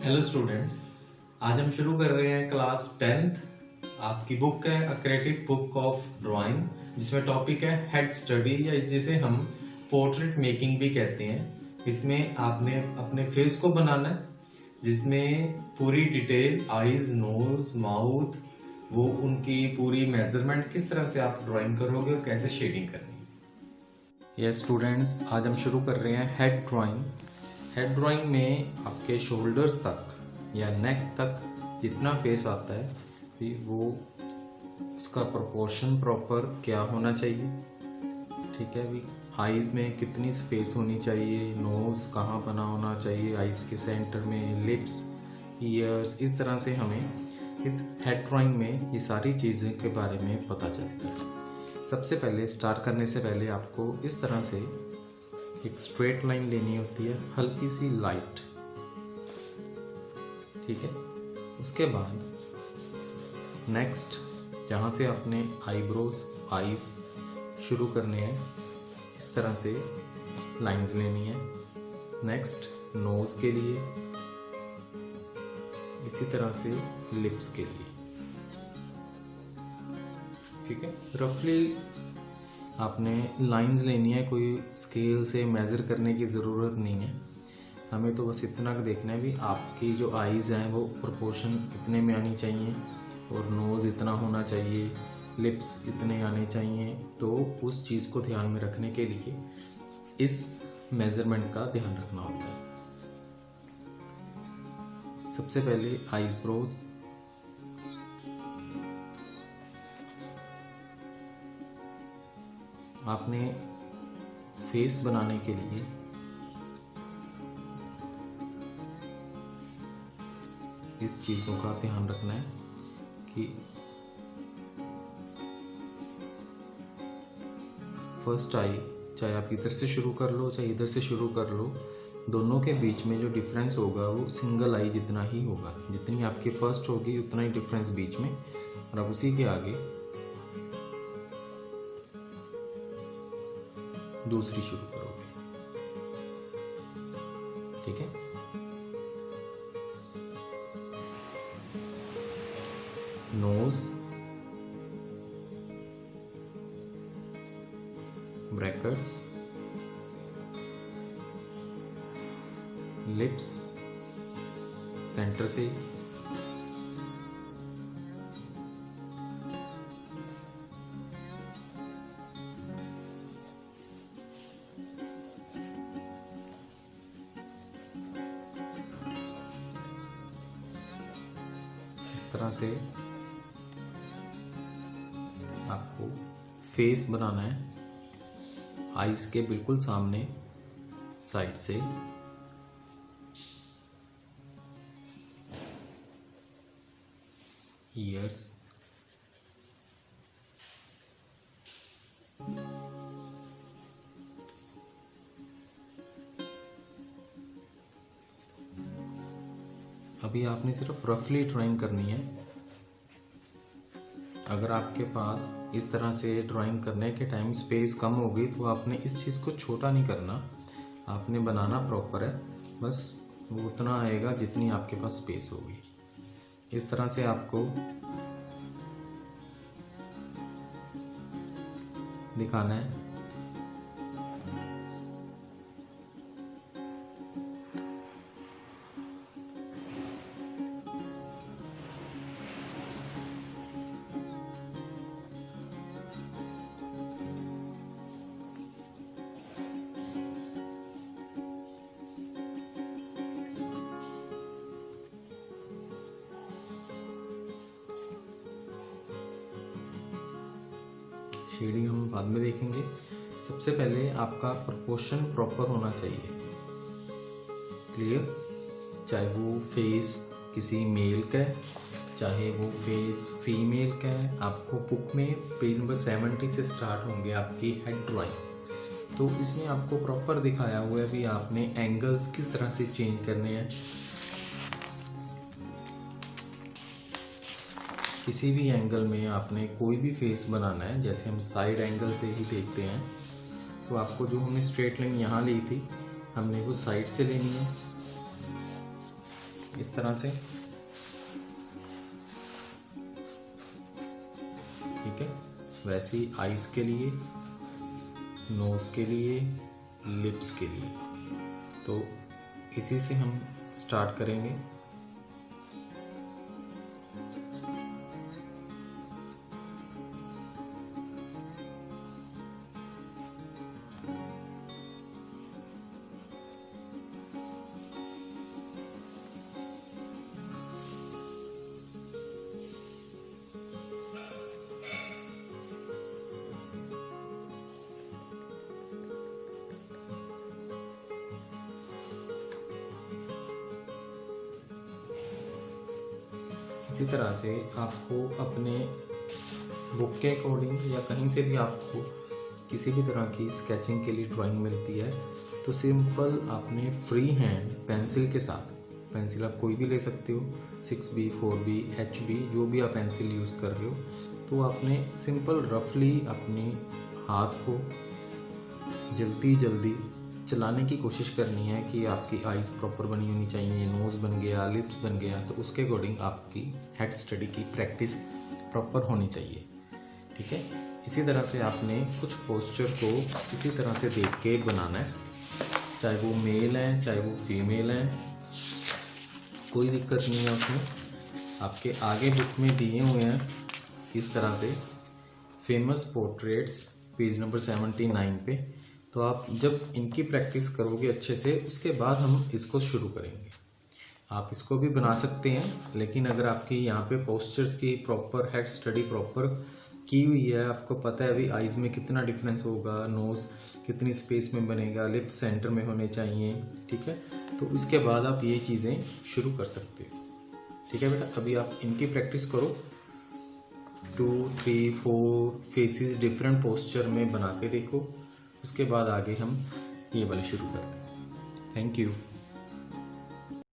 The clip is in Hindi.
हेलो स्टूडेंट्स, आज हम शुरू कर रहे हैं क्लास 10th। आपकी बुक है a creative book of drawing, जिसमें टॉपिक है हेड स्टडी या जिसे हम पोर्ट्रेट मेकिंग भी कहते हैं। इसमें आपने अपने फेस को बनाना है, जिसमें पूरी डिटेल आईज, नोज, माउथ, वो उनकी पूरी मेजरमेंट किस तरह से आप ड्राइंग करोगे और कैसे शेडिंग करनी है। यस स्टूडेंट्स, आज हम शुरू कर रहे हैं हेड ड्राइंग। हेड ड्राइंग में आपके शोल्डर्स तक या नेक तक जितना फेस आता है फिर वो उसका प्रोपोर्शन प्रॉपर क्या होना चाहिए, ठीक है। भी आईज में कितनी स्पेस होनी चाहिए, नोज़ कहाँ बना होना चाहिए आईज के सेंटर में, लिप्स, ईयर्स, इस तरह से हमें इस हेड ड्राइंग में ये सारी चीज़ें के बारे में पता चलता है। सबसे पहले स्टार्ट करने से पहले आपको इस तरह से एक स्ट्रेट लाइन लेनी होती है, हल्की सी लाइट, ठीक है। उसके बाद नेक्स्ट जहाँ से आपने आईब्रोज, आईज शुरू करने हैं, इस तरह से लाइंस लेनी है। नेक्स्ट नोज के लिए, इसी तरह से लिप्स के लिए, ठीक है। रफली आपने लाइंस लेनी है, कोई स्केल से मेज़र करने की ज़रूरत नहीं है। हमें तो बस इतना देखना है भी आपकी जो आईज़ हैं वो प्रोपोर्शन इतने में आनी चाहिए और नोज़ इतना होना चाहिए, लिप्स इतने आने चाहिए। तो उस चीज़ को ध्यान में रखने के लिए इस मेज़रमेंट का ध्यान रखना होता है। सबसे पहले आईब्रोज, आपने फेस बनाने के लिए इस चीज़ों का ध्यान रखना है कि फर्स्ट आई, चाहे आप इधर से शुरू कर लो चाहे इधर से शुरू कर लो, दोनों के बीच में जो डिफरेंस होगा वो सिंगल आई जितना ही होगा। जितनी आपकी फर्स्ट होगी उतना ही डिफरेंस बीच में, और अब उसी के आगे दूसरी शुरू करोगे, ठीक है। नोज, ब्रैकेट्स, लिप्स सेंटर से, इस तरह से आपको फेस बनाना है। आईज के बिल्कुल सामने साइड से, ईयर्स, अभी आपने सिर्फ रफली ड्राइंग करनी है। अगर आपके पास इस तरह से ड्राइंग करने के टाइम स्पेस कम होगी तो आपने इस चीज़ को छोटा नहीं करना, आपने बनाना प्रॉपर है, बस वो उतना आएगा जितनी आपके पास स्पेस होगी। इस तरह से आपको दिखाना है। शेडिंग हम बाद में देखेंगे। सबसे पहले आपका प्रोपोर्शन प्रॉपर होना चाहिए, क्लियर। चाहे वो फेस किसी मेल का है, चाहे वो फेस फीमेल का है। आपको बुक में पेज नंबर 70 से स्टार्ट होंगे आपकी हेड ड्राइंग, तो इसमें आपको प्रॉपर दिखाया हुआ है भी आपने एंगल्स किस तरह से चेंज करने हैं। किसी भी एंगल में आपने कोई भी फेस बनाना है, जैसे हम साइड एंगल से ही देखते हैं, तो आपको जो हमने स्ट्रेट लाइन यहाँ ली थी हमने वो साइड से लेनी है इस तरह से, ठीक है। वैसे ही आईज के लिए, नोज के लिए, लिप्स के लिए, तो इसी से हम स्टार्ट करेंगे। इसी तरह से आपको अपने बुक के अकॉर्डिंग या कहीं से भी आपको किसी भी तरह की स्केचिंग के लिए ड्राइंग मिलती है, तो सिंपल आपने फ्री हैंड पेंसिल के साथ, पेंसिल आप कोई भी ले सकते हो, 6B, 4B, HB, जो भी आप पेंसिल यूज़ कर रहे हो, तो आपने सिंपल रफली अपने हाथ को जल्दी जल्दी चलाने की कोशिश करनी है कि आपकी आईज प्रॉपर बनी होनी चाहिए, नोज़ बन गया, लिप्स बन गया, तो उसके अकॉर्डिंग आपकी हेड स्टडी की प्रैक्टिस प्रॉपर होनी चाहिए, ठीक है। इसी तरह से आपने कुछ पोस्चर को इसी तरह से देख के बनाना है, चाहे वो मेल है चाहे वो फीमेल है, कोई दिक्कत नहीं है उसमें। आपके आगे बुक में दिए हुए हैं इस तरह से फेमस पोर्ट्रेट्स, पेज नंबर 79 पे। तो आप जब इनकी प्रैक्टिस करोगे अच्छे से, उसके बाद हम इसको शुरू करेंगे। आप इसको भी बना सकते हैं, लेकिन अगर आपकी यहाँ पे पोस्चर्स की प्रॉपर हेड स्टडी प्रॉपर की हुई है, आपको पता है अभी आईज में कितना डिफरेंस होगा, नोज़ कितनी स्पेस में बनेगा, लिप्स सेंटर में होने चाहिए, ठीक है, तो इसके बाद आप ये चीज़ें शुरू कर सकते हो, ठीक है बेटा। अभी आप इनकी प्रैक्टिस करो, 2, 3, 4 फेसेस डिफरेंट पोस्चर में बना के देखो, उसके बाद आगे हम ये वाले शुरू करते हैं। Thank you.